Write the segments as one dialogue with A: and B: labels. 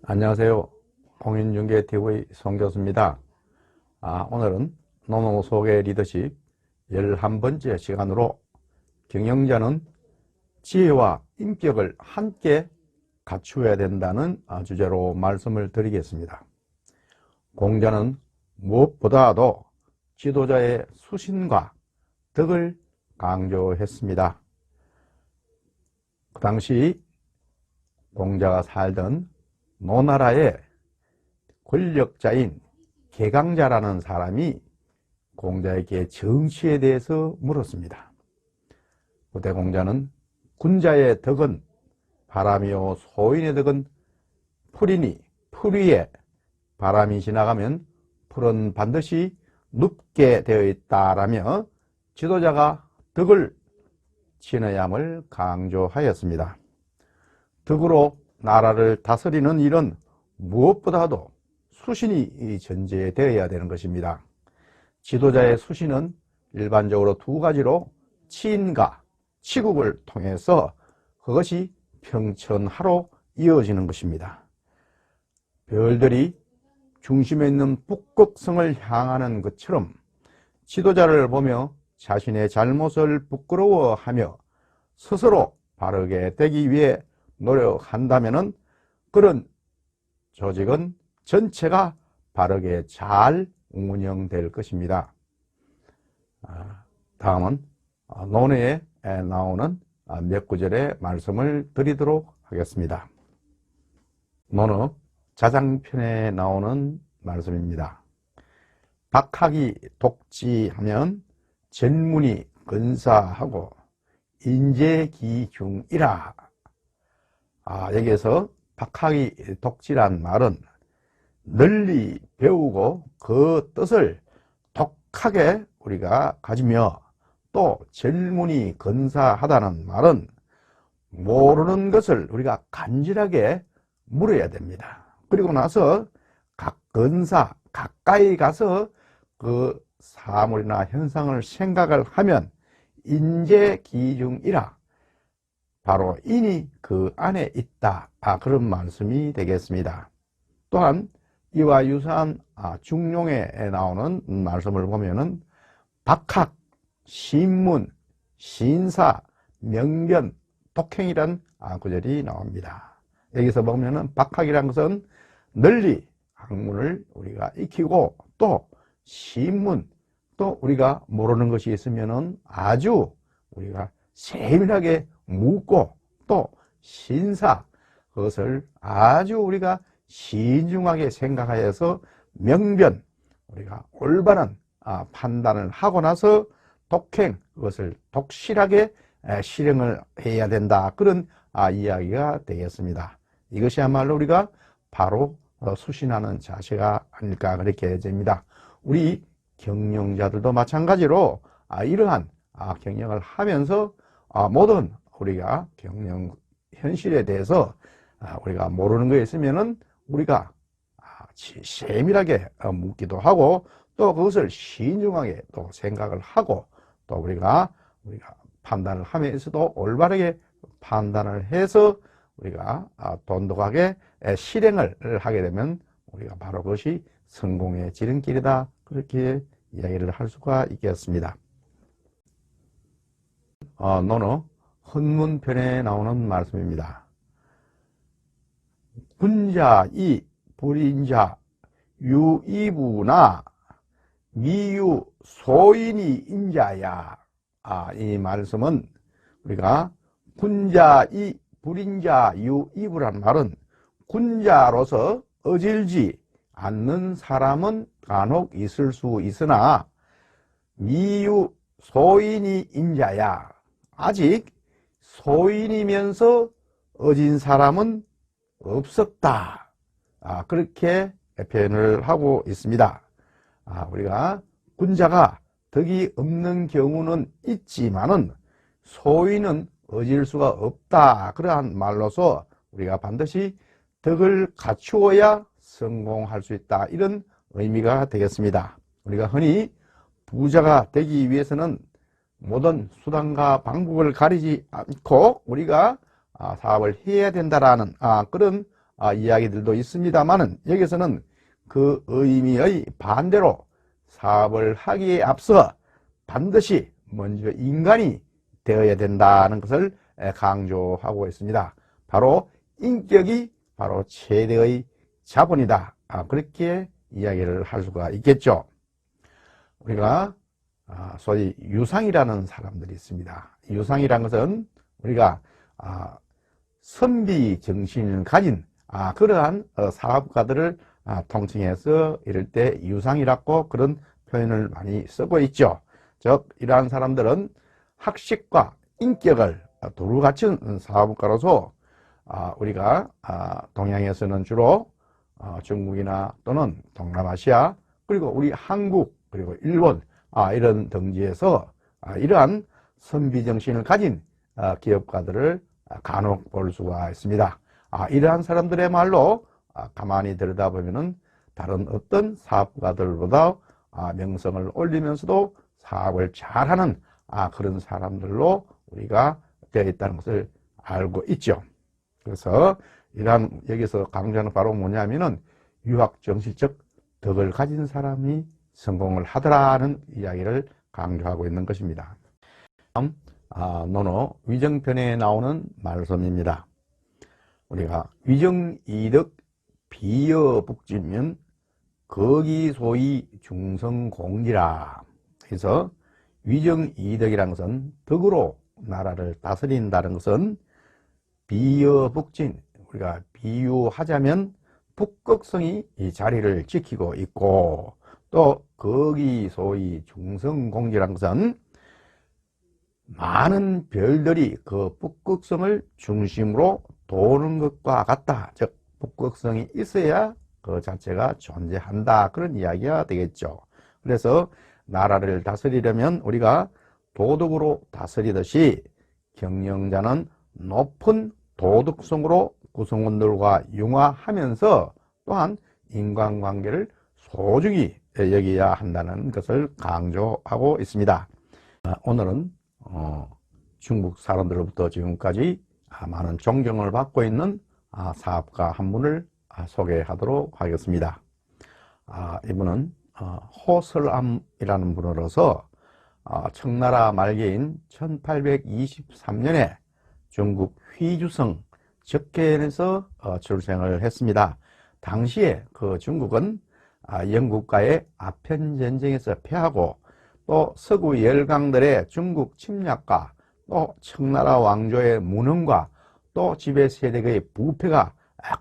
A: 안녕하세요. 공인중개TV 송교수입니다. 오늘은 노노 소개 리더십 11번째 시간으로 경영자는 지혜와 인격을 함께 갖추어야 된다는 주제로 말씀을 드리겠습니다. 공자는 무엇보다도 지도자의 수신과 덕을 강조했습니다. 그 당시 공자가 살던 노나라의 권력자인 개강자라는 사람이 공자에게 정치에 대해서 물었습니다. 그때 공자는 군자의 덕은 바람이요 소인의 덕은 풀이니 풀 위에 바람이 지나가면 풀은 반드시 눕게 되어 있다라며 지도자가 덕을 지녀야 함을 강조하였습니다. 덕으로 나라를 다스리는 일은 무엇보다도 수신이 전제되어야 되는 것입니다. 지도자의 수신은 일반적으로 두 가지로 치인과 치국을 통해서 그것이 평천하로 이어지는 것입니다. 별들이 중심에 있는 북극성을 향하는 것처럼 지도자를 보며 자신의 잘못을 부끄러워하며 스스로 바르게 되기 위해 노력한다면 그런 조직은 전체가 바르게 잘 운영될 것입니다. 다음은 논어에 나오는 몇 구절의 말씀을 드리도록 하겠습니다. 논어 자장편에 나오는 말씀입니다. 박학이 독지하면 전문이 근사하고 인재기중이라. 여기에서 박학이 독지란 말은 널리 배우고 그 뜻을 독하게 우리가 가지며 또 젊은이 근사하다는 말은 모르는 것을 우리가 간절하게 물어야 됩니다. 그리고 나서 각 근사 가까이 가서 그 사물이나 현상을 생각을 하면 인재기중이라. 바로 인이 그 안에 있다. 그런 말씀이 되겠습니다. 또한 이와 유사한 중용에 나오는 말씀을 보면은 박학, 신문, 신사, 명변, 독행이란 구절이 나옵니다. 여기서 보면은 박학이란 것은 널리 학문을 우리가 익히고 또 신문, 또 우리가 모르는 것이 있으면은 아주 우리가 세밀하게 묻고 또 신사, 그것을 아주 우리가 신중하게 생각하여서 명변, 우리가 올바른 판단을 하고 나서 독행, 그것을 독실하게 실행을 해야 된다. 그런 이야기가 되겠습니다. 이것이야말로 우리가 바로 수신하는 자세가 아닐까 그렇게 됩니다. 우리 경영자들도 마찬가지로 이러한 경영을 하면서 모든 우리가 경영 현실에 대해서 우리가 모르는 거 있으면은 우리가 세밀하게 묻기도 하고 또 그것을 신중하게 또 생각을 하고 또 우리가 판단을 하면서도 올바르게 판단을 해서 우리가 돈독하게 실행을 하게 되면 우리가 바로 그것이 성공의 지름길이다. 그렇게 이야기를 할 수가 있겠습니다. 논어 헌문편에 나오는 말씀입니다. 군자이 불인자 유이부나 미유 소인이 인자야. 이 말씀은 우리가 군자이 불인자 유이부란 말은 군자로서 어질지 않는 사람은 간혹 있을 수 있으나 미유 소인이 인자야. 아직 소인이면서 어진 사람은 없었다. 그렇게 표현을 하고 있습니다. 우리가 군자가 덕이 없는 경우는 있지만은 소인은 어질 수가 없다. 그러한 말로서 우리가 반드시 덕을 갖추어야 성공할 수 있다. 이런 의미가 되겠습니다. 우리가 흔히 부자가 되기 위해서는 모든 수단과 방법을 가리지 않고 우리가 사업을 해야 된다라는 그런 이야기들도 있습니다만은 여기서는 그 의미의 반대로 사업을 하기에 앞서 반드시 먼저 인간이 되어야 된다는 것을 강조하고 있습니다. 바로 인격이 바로 최대의 자본이다. 그렇게 이야기를 할 수가 있겠죠. 우리가 소위 유상이라는 사람들이 있습니다. 유상이라는 것은 우리가 선비 정신을 가진 그러한 사업가들을 통칭해서 이럴 때 유상이라고 그런 표현을 많이 쓰고 있죠. 즉 이러한 사람들은 학식과 인격을 두루 갖춘 사업가로서 우리가 동양에서는 주로 중국이나 또는 동남아시아 그리고 우리 한국 그리고 일본 이런 등지에서 이러한 선비정신을 가진 기업가들을 간혹 볼 수가 있습니다. 이러한 사람들의 말로 가만히 들여다보면은 다른 어떤 사업가들보다 명성을 올리면서도 사업을 잘하는 그런 사람들로 우리가 되어 있다는 것을 알고 있죠. 그래서 이러한 여기서 강조하는 바로 뭐냐면은 유학 정신적 덕을 가진 사람이 성공을 하더라는 이야기를 강조하고 있는 것입니다. 다음 논어 위정편에 나오는 말씀입니다. 우리가 위정이득 비여북지면 거기소위 중성공지라. 그래서 위정이득이라는 것은 덕으로 나라를 다스린다는 것은 비여북진, 우리가 비유하자면 북극성이 이 자리를 지키고 있고, 또 거기 소위 중성공지라는 것은 많은 별들이 그 북극성을 중심으로 도는 것과 같다. 즉 북극성이 있어야 그 자체가 존재한다. 그런 이야기가 되겠죠. 그래서 나라를 다스리려면 우리가 도덕으로 다스리듯이 경영자는 높은 도덕성으로 구성원들과 융화하면서 또한 인간관계를 소중히 여겨야 한다는 것을 강조하고 있습니다. 오늘은 중국 사람들로부터 지금까지 많은 존경을 받고 있는 사업가 한 분을 소개하도록 하겠습니다. 이분은 호설암이라는 분으로서 청나라 말기인 1823년에 중국 휘주성 적개에서 출생을 했습니다. 당시에 그 중국은 영국과의 아편전쟁에서 패하고 또 서구 열강들의 중국 침략과 또 청나라 왕조의 무능과 또 지배 세력의 부패가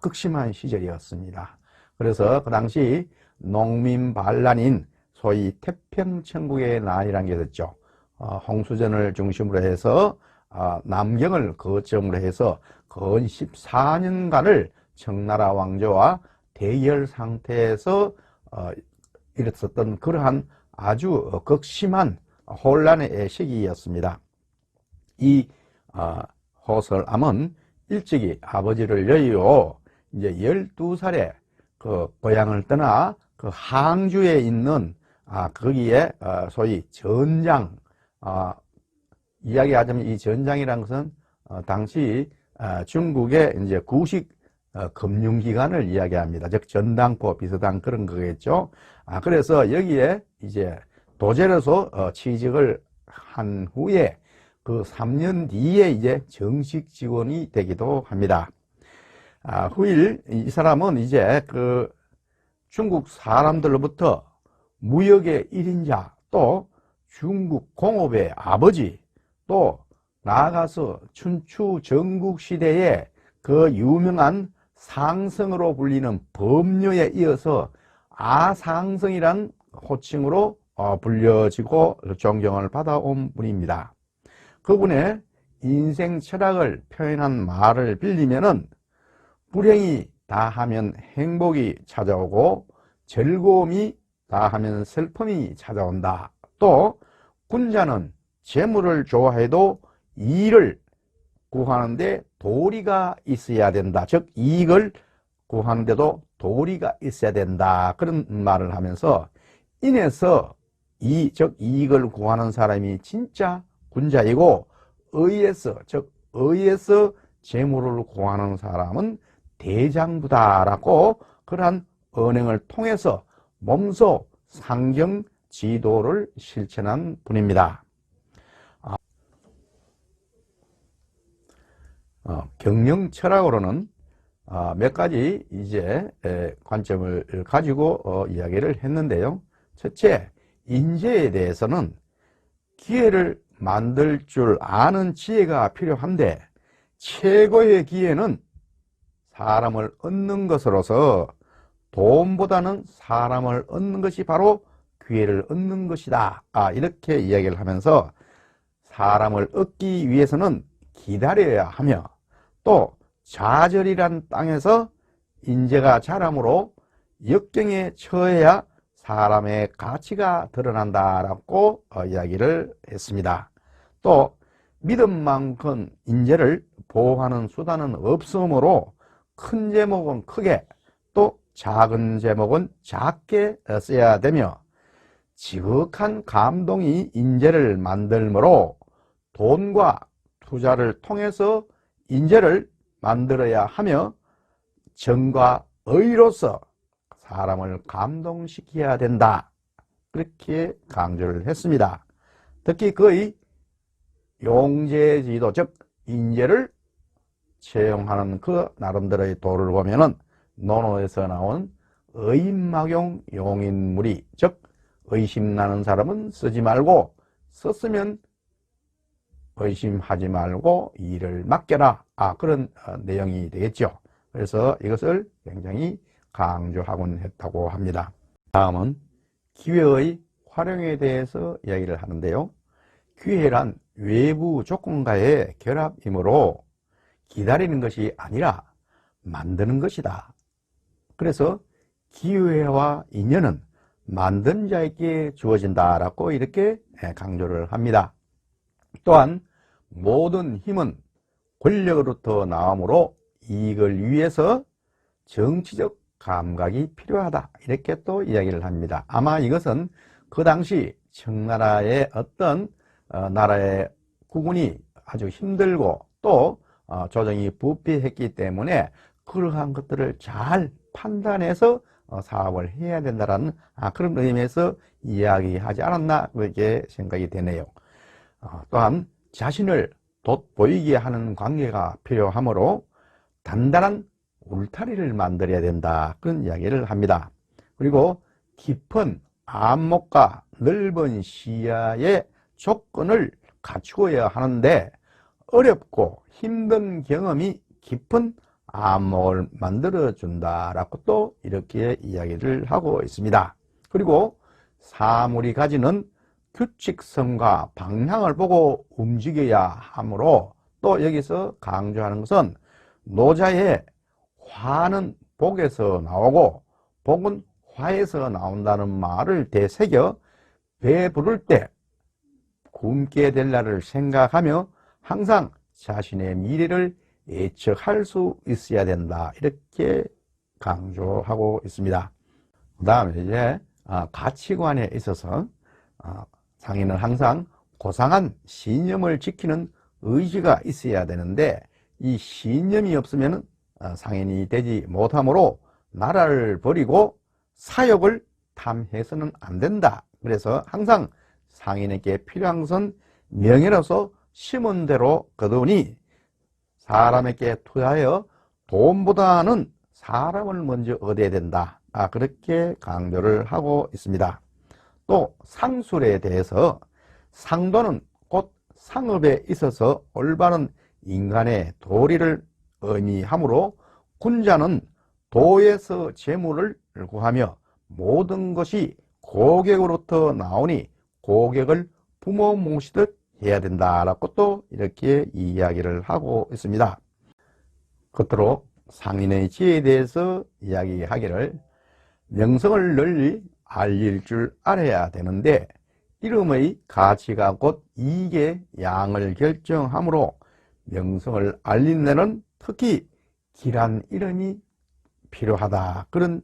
A: 극심한 시절이었습니다. 그래서 그 당시 농민 반란인 소위 태평천국의 난이라는 게 있었죠. 홍수전을 중심으로 해서 남경을 거점으로 해서 근 14년간을 청나라 왕조와 대결 상태에서 일었었던 그러한 아주 극심한 혼란의 시기였습니다. 이 호설암은 일찍이 아버지를 여의고 이제 12살에 그 고향을 떠나 그 항주에 있는 거기에 소위 전장, 이야기하자면 이 전장이라는 것은 당시 중국의 이제 구식 금융기관을 이야기합니다. 즉 전당포 비슷한 그런 거겠죠. 그래서 여기에 이제 도제로서 취직을 한 후에 그 3년 뒤에 이제 정식 직원이 되기도 합니다. 후일 이 사람은 이제 그 중국 사람들로부터 무역의 1인자, 또 중국 공업의 아버지, 또 나아가서 춘추 전국시대에 그 유명한 상성으로 불리는 법료에 이어서 아상성이란 호칭으로 불려지고 존경을 받아온 분입니다. 그분의 인생 철학을 표현한 말을 빌리면은 불행이 다하면 행복이 찾아오고 즐거움이 다하면 슬픔이 찾아온다. 또 군자는 재물을 좋아해도 이익을 구하는데 도리가 있어야 된다. 즉 이익을 구하는데도 도리가 있어야 된다. 그런 말을 하면서 인해서 즉 이익을 구하는 사람이 진짜 군자이고 의에서 재물을 구하는 사람은 대장부다라고 그러한 언행을 통해서 몸소 상경 지도를 실천한 분입니다. 경영 철학으로는 몇 가지 이제 관점을 가지고 이야기를 했는데요. 첫째, 인재에 대해서는 기회를 만들 줄 아는 지혜가 필요한데 최고의 기회는 사람을 얻는 것으로서 돈보다는 사람을 얻는 것이 바로 기회를 얻는 것이다. 이렇게 이야기를 하면서 사람을 얻기 위해서는 기다려야 하며 또 좌절이란 땅에서 인재가 자람으로 역경에 처해야 사람의 가치가 드러난다라고 이야기를 했습니다. 또 믿음만큼 인재를 보호하는 수단은 없으므로 큰 제목은 크게 또 작은 제목은 작게 써야 되며 지극한 감동이 인재를 만들므로 돈과 투자를 통해서 인재를 만들어야 하며 정과 의로서 사람을 감동시켜야 된다. 그렇게 강조를 했습니다. 특히 그의 용재지도 즉 인재를 채용하는 그 나름대로의 도를 보면은 논어에서 나온 의인막용 용인무리 즉 의심나는 사람은 쓰지 말고 썼으면 의심하지 말고 일을 맡겨라. 그런 내용이 되겠죠. 그래서 이것을 굉장히 강조하곤 했다고 합니다. 다음은 기회의 활용에 대해서 이야기를 하는데요. 기회란 외부 조건과의 결합이므로 기다리는 것이 아니라 만드는 것이다. 그래서 기회와 인연은 만든 자에게 주어진다라고 이렇게 강조를 합니다. 또한 모든 힘은 권력으로부터 나오므로 이익을 위해서 정치적 감각이 필요하다. 이렇게 또 이야기를 합니다. 아마 이것은 그 당시 청나라의 어떤 나라의 국운이 아주 힘들고 또 조정이 부패했기 때문에 그러한 것들을 잘 판단해서 사업을 해야 된다는 그런 의미에서 이야기하지 않았나 그렇게 생각이 되네요. 또한 자신을 돋보이게 하는 관계가 필요하므로 단단한 울타리를 만들어야 된다. 그런 이야기를 합니다. 그리고 깊은 안목과 넓은 시야의 조건을 갖추어야 하는데 어렵고 힘든 경험이 깊은 안목을 만들어준다라고 또 이렇게 이야기를 하고 있습니다. 그리고 사물이 가지는 규칙성과 방향을 보고 움직여야 하므로 또 여기서 강조하는 것은 노자의 화는 복에서 나오고 복은 화에서 나온다는 말을 되새겨 배 부를 때 굶게 될 날을 생각하며 항상 자신의 미래를 예측할 수 있어야 된다. 이렇게 강조하고 있습니다. 그 다음에 이제 가치관에 있어서 상인은 항상 고상한 신념을 지키는 의지가 있어야 되는데 이 신념이 없으면 상인이 되지 못하므로 나라를 버리고 사욕을 탐해서는 안 된다. 그래서 항상 상인에게 필요한 것은 명예로서 심은 대로 거두니 사람에게 투자하여 돈보다는 사람을 먼저 얻어야 된다. 그렇게 강조를 하고 있습니다. 또 상술에 대해서 상도는 곧 상업에 있어서 올바른 인간의 도리를 의미하므로 군자는 도에서 재물을 구하며 모든 것이 고객으로부터 나오니 고객을 부모 모시듯 해야 된다라고 또 이렇게 이야기를 하고 있습니다. 끝으로 상인의 지혜에 대해서 이야기하기를 명성을 널리 알릴 줄 알아야 되는데 이름의 가치가 곧 이익의 양을 결정하므로 명성을 알린 데는 특히 길한 이름이 필요하다. 그런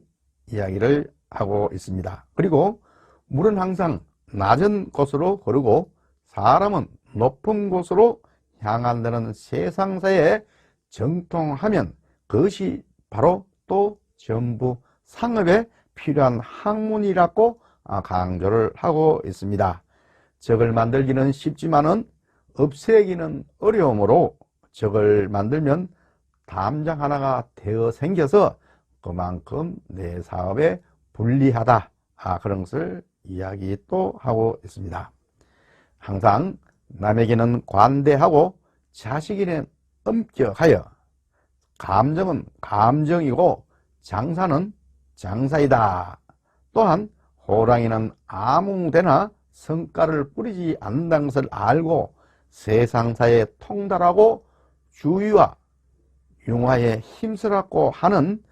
A: 이야기를 하고 있습니다. 그리고 물은 항상 낮은 곳으로 흐르고 사람은 높은 곳으로 향한다는 세상사에 정통하면 그것이 바로 또 전부 상업에 필요한 학문이라고 강조를 하고 있습니다. 적을 만들기는 쉽지만은 없애기는 어려우므로 적을 만들면 담장 하나가 되어 생겨서 그만큼 내 사업에 불리하다. 그런 것을 이야기 또 하고 있습니다. 항상 남에게는 관대하고 자식에게는 엄격하여 감정은 감정이고 장사는 장사이다. 또한 호랑이는 아무 데나 성과를 뿌리지 않는다는 것을 알고 세상사에 통달하고 주의와 융화에 힘쓰라고 하는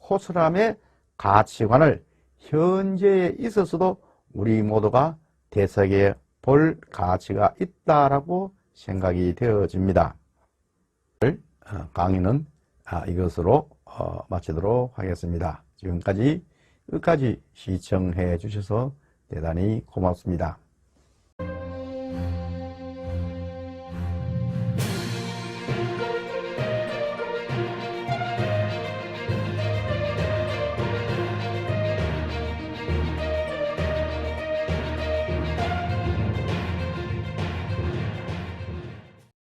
A: 호스람의 가치관을 현재에 있어서도 우리 모두가 되새겨 볼 가치가 있다라고 생각이 되어집니다. 강의는 이것으로 마치도록 하겠습니다. 지금까지 끝까지 시청해 주셔서 대단히 고맙습니다.